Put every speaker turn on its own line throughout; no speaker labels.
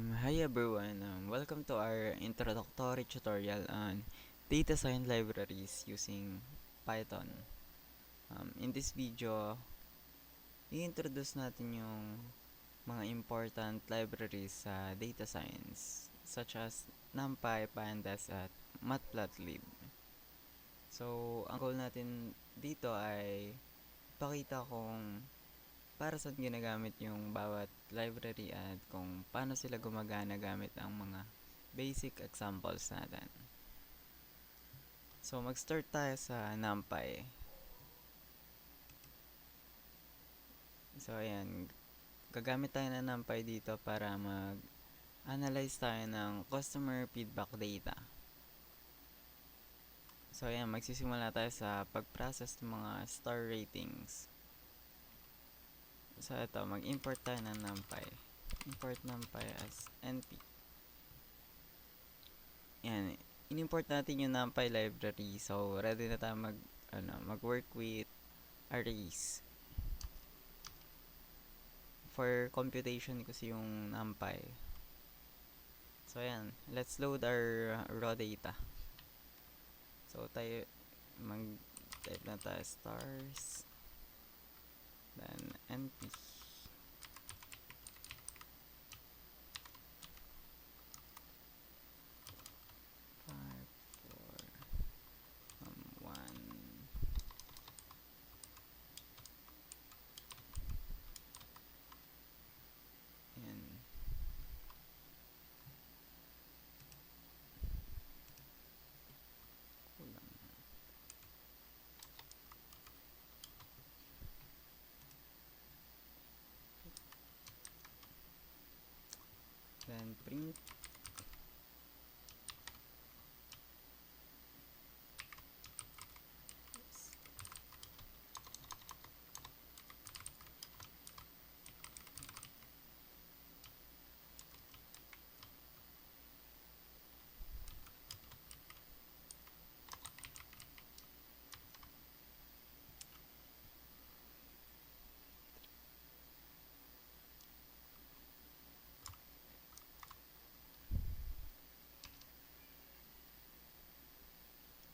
Hi everyone, welcome to our introductory tutorial on data science libraries using Python. In this video, i-introduce natin yung mga important libraries sa data science such as NumPy, Pandas, at Matplotlib. So, ang goal natin dito ay ipakita kung para saan ginagamit yung bawat library at kung paano sila gumagana gamit ang mga basic examples natin. So, mag-start tayo sa NumPy. So, ayan. Gagamit tayo ng NumPy dito para mag-analyze tayo ng customer feedback data. So, ayan. Magsisimula tayo sa pag-process ng mga star ratings. So, ito. Mag-import tayo ng NumPy. Import NumPy as np. Yan, in-import natin yung NumPy library. So, ready na tayo mag-work with arrays. For computation kasi yung NumPy. So, ayan. Let's load our raw data. So, mag-type na tayo stars. Then, np. Then print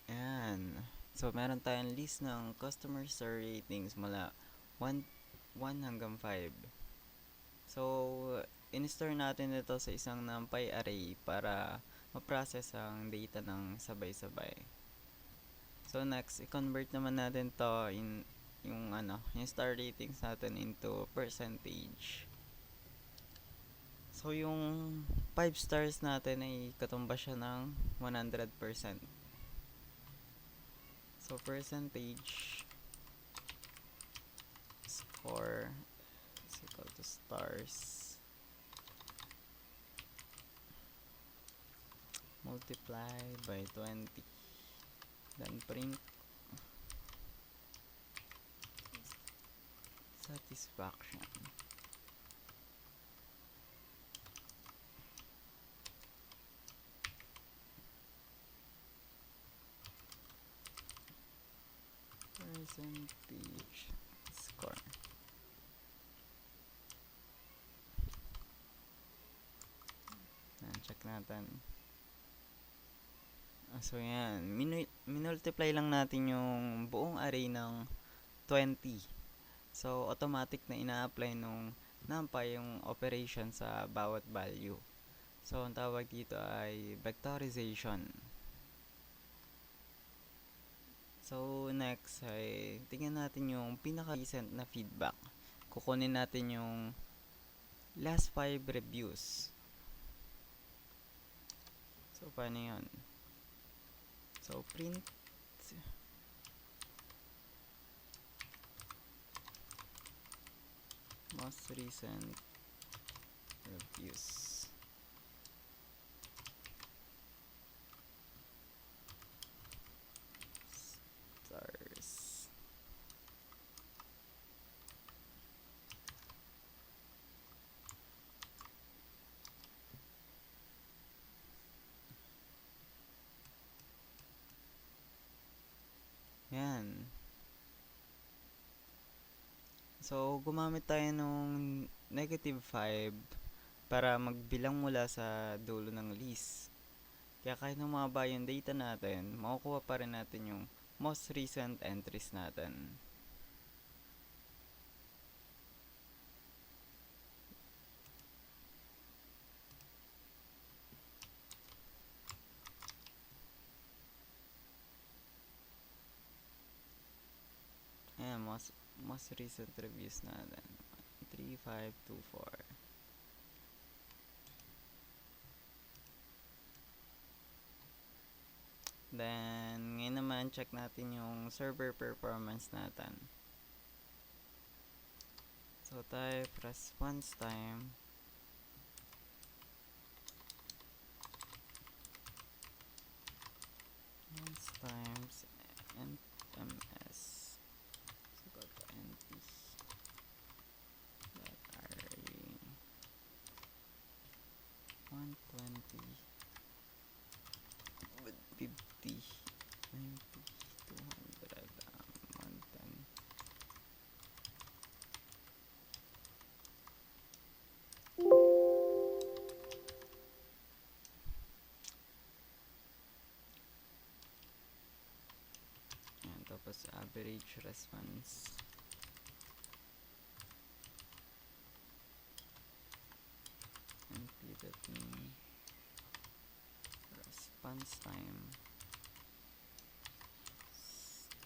Ayan. So, meron tayong list ng customer star ratings mula 1 hanggang 5. So, in-store natin ito sa isang NumPy array para ma-process ang data ng sabay-sabay. So, next, i-convert naman natin to yung star ratings natin into percentage. So, yung 5 stars natin ay katumbas siya ng 100%. So, percentage score is equal to stars multiplied by 20. Then print satisfaction. Percentage score. Check natin. So, yan. Minultiply lang natin yung buong array ng 20. So, automatic na ina-apply nung NumPy yung operation sa bawat value. So, ang tawag dito ay vectorization. So, next ay tingnan natin yung pinaka-recent na feedback. Kukunin natin yung last 5 reviews. So, paano yun? So, print most recent reviews. Stars. Yan. So, gumamit tayo nung -5 para magbilang mula sa dulo ng list. Kaya kahit humaba yung data natin, makukuha pa rin natin yung most recent entries natin. Ayan, most recent reviews natin. 3, 5, 2, 4. Then, ngayon naman, check natin yung server performance natin. So, type response time. Times NMS. So, go to NP. That are 120 with 50, 90, 200, 110. Ayan, tapos average response. np.me response time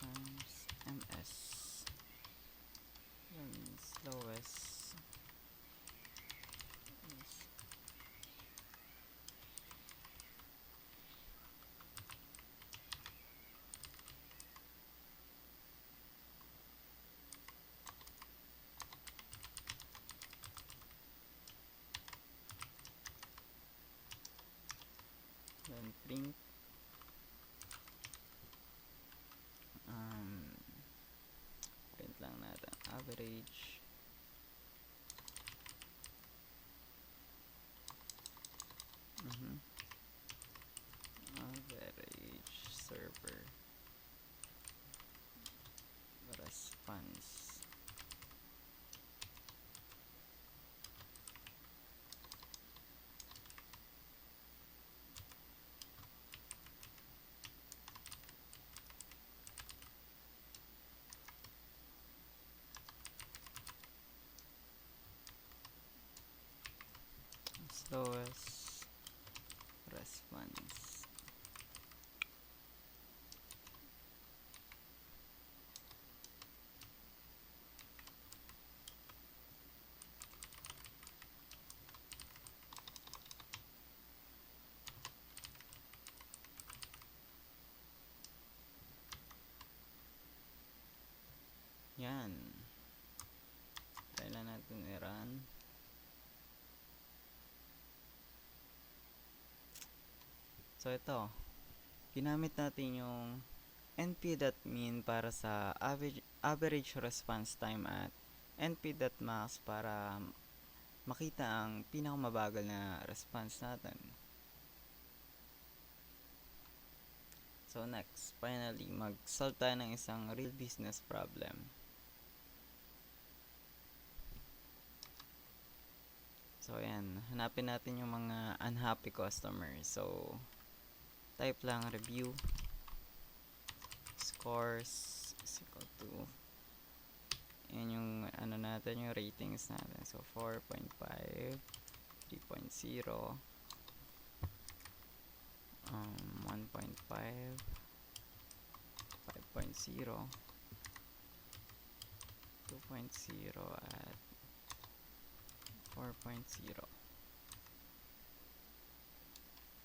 times ms. That means slowest. Then print print lang natin average average server response. Slowest response. Yan. Try lang natin i-run. So ito, ginamit natin yung np.min para sa average response time at np.max para makita ang pinakamabagal na response natin. So next, finally, mag-solve tayo ng isang real business problem. So ayan, hanapin natin yung mga unhappy customers. So type lang review scores is equal to, yan yung ano natin, yung ratings natin. So 4.5, 3.0, 1.5, 5.0, 2.0 at 4.0.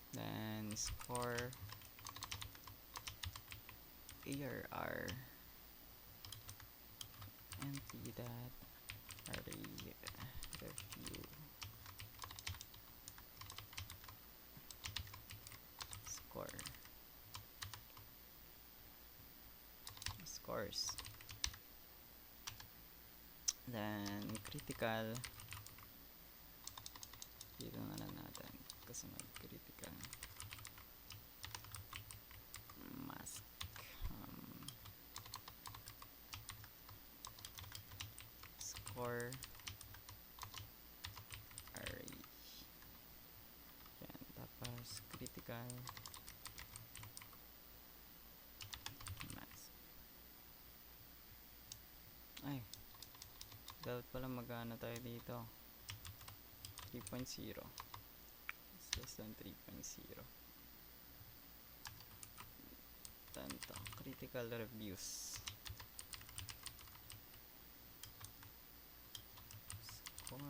Then score ARR np.array review scores. Then critical, dito na lang natin kasunod, critical mask score array. critical mass. Ay, dapat pala magana tayo dito. 3.0 is less than 3.0. Tanto critical reviews score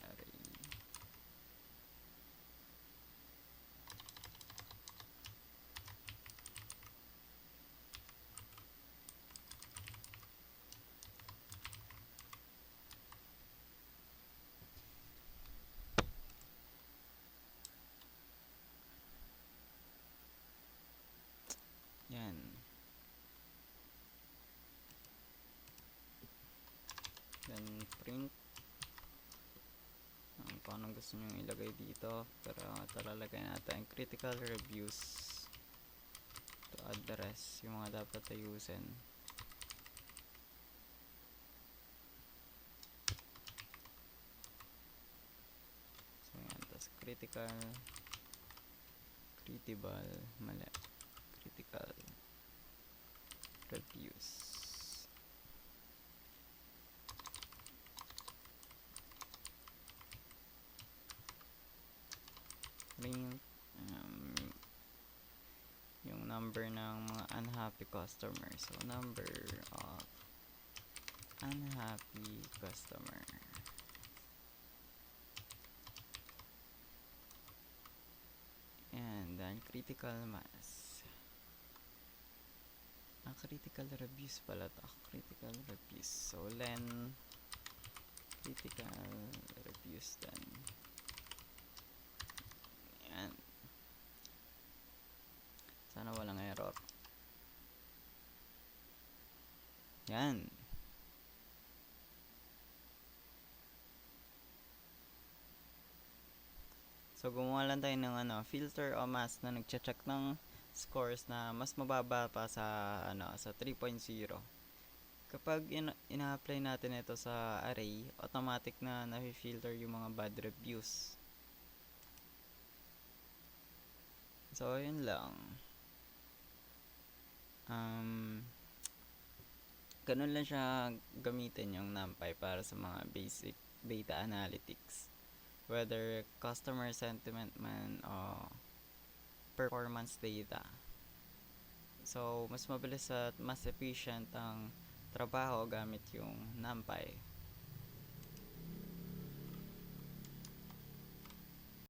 array. Yan. Then print kung anong gusto nyo ilagay dito, pero talalagay natin critical reviews to address yung mga dapat ayusin. So yan, tas critical mali, critical reviews. Print yung number ng mga unhappy customers. So number of unhappy customer. And then critical mass. Critical reviews pala to. Critical reviews. So len critical reviews then. Yan. Sana walang error. Yan. So gumawa lang tayo ng filter o mask na nagche-check ng scores na mas mababa pa sa sa 3.0. Kapag ina-apply natin ito sa array, automatic na na-filter yung mga bad reviews. So yun lang. Ganun lang siya gamitin yung NumPy para sa mga basic data analytics. Whether customer sentiment man o performance data. So, mas mabilis at mas efficient ang trabaho gamit yung NumPy.